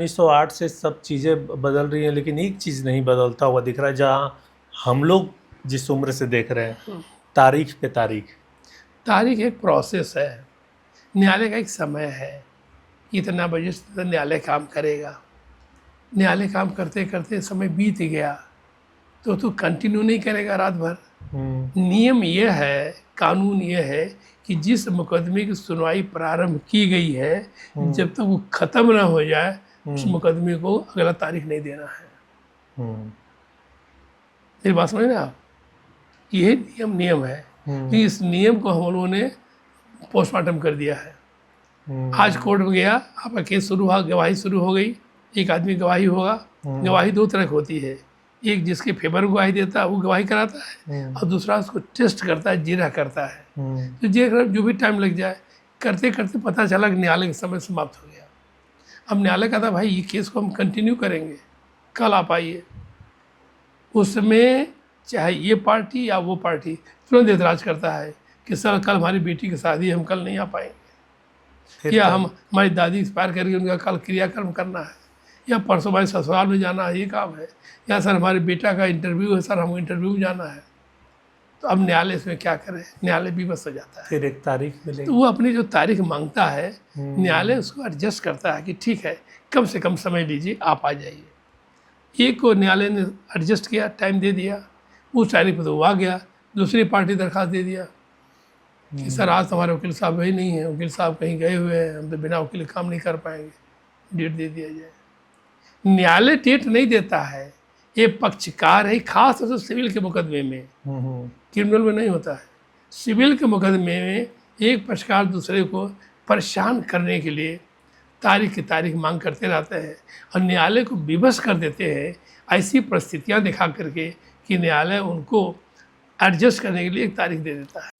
1908 से सब चीज़ें बदल रही हैं, लेकिन एक चीज़ नहीं बदलता हुआ दिख रहा है, जहाँ हम लोग जिस उम्र से देख रहे हैं, तारीख पे तारीख। तारीख एक प्रोसेस है, न्यायालय का एक समय है, इतना बजे से न्यायालय काम करेगा। न्यायालय काम करते करते समय बीत गया तो तू कंटिन्यू नहीं करेगा रात भर। नियम यह है, कानून यह है कि जिस मुकदमे की सुनवाई प्रारंभ की गई है, जब तक वो खत्म ना हो जाए उस मुकदमे को अगला तारीख नहीं देना है। मेरी बात समझ ना आप, यही नियम है कि इस नियम को हम लोगों ने पोस्टमार्टम कर दिया है। आज कोर्ट में गया, आपका केस शुरू हुआ, गवाही शुरू हो गई, एक आदमी गवाही होगा। गवाही दो तरह की होती है, एक जिसके फेवर में गवाही देता है वो गवाही कराता है, और दूसरा उसको टेस्ट करता है, जिरह करता है। तो जिरह जो भी टाइम लग जाए, करते करते पता चला कि न्यायालय का समय समाप्त हो गया। अब न्यायालय कहता भाई ये केस को हम कंटिन्यू करेंगे, कल आप आइए। उसमें चाहे ये पार्टी या वो पार्टी तुरंत एतराज़ करता है कि सर कल हमारी बेटी की शादी है, हम कल नहीं आ पाएंगे, या हम हमारी दादी एक्सपायर करके उनका कल क्रियाक्रम करना है, या परसों हमारे ससुराल में जाना है, ये काम है, या सर हमारे बेटा का इंटरव्यू है, सर हमको इंटरव्यू में जाना है। तो अब न्यायालय इसमें क्या करे, न्यायालय विवश हो जाता है। फिर एक तारीख मिलेगी, तो वो अपनी जो तारीख मांगता है, न्यायालय उसको एडजस्ट करता है कि ठीक है कम से कम समय लीजिए, आप आ जाइए। एक को न्यायालय ने एडजस्ट किया, टाइम दे दिया, उस तारीख पर तो वो आ गया। दूसरी पार्टी दरख्वास्त दे दिया कि सर आज तो हमारे वकील साहब वही नहीं है, वकील साहब कहीं गए हुए हैं, हम तो बिना वकील काम नहीं कर पाएंगे, डेट दे दिया जाए। न्यायालय डेट नहीं देता है, ये पक्षकार है, खास तौर से सिविल के मुकदमे में, क्रिमिनल में नहीं होता है। सिविल के मुकदमे में एक पक्षकार दूसरे को परेशान करने के लिए तारीख की तारीख मांग करते रहते हैं, और न्यायालय को विवश कर देते हैं ऐसी परिस्थितियां दिखा करके कि न्यायालय उनको एडजस्ट करने के लिए एक तारीख दे देता है।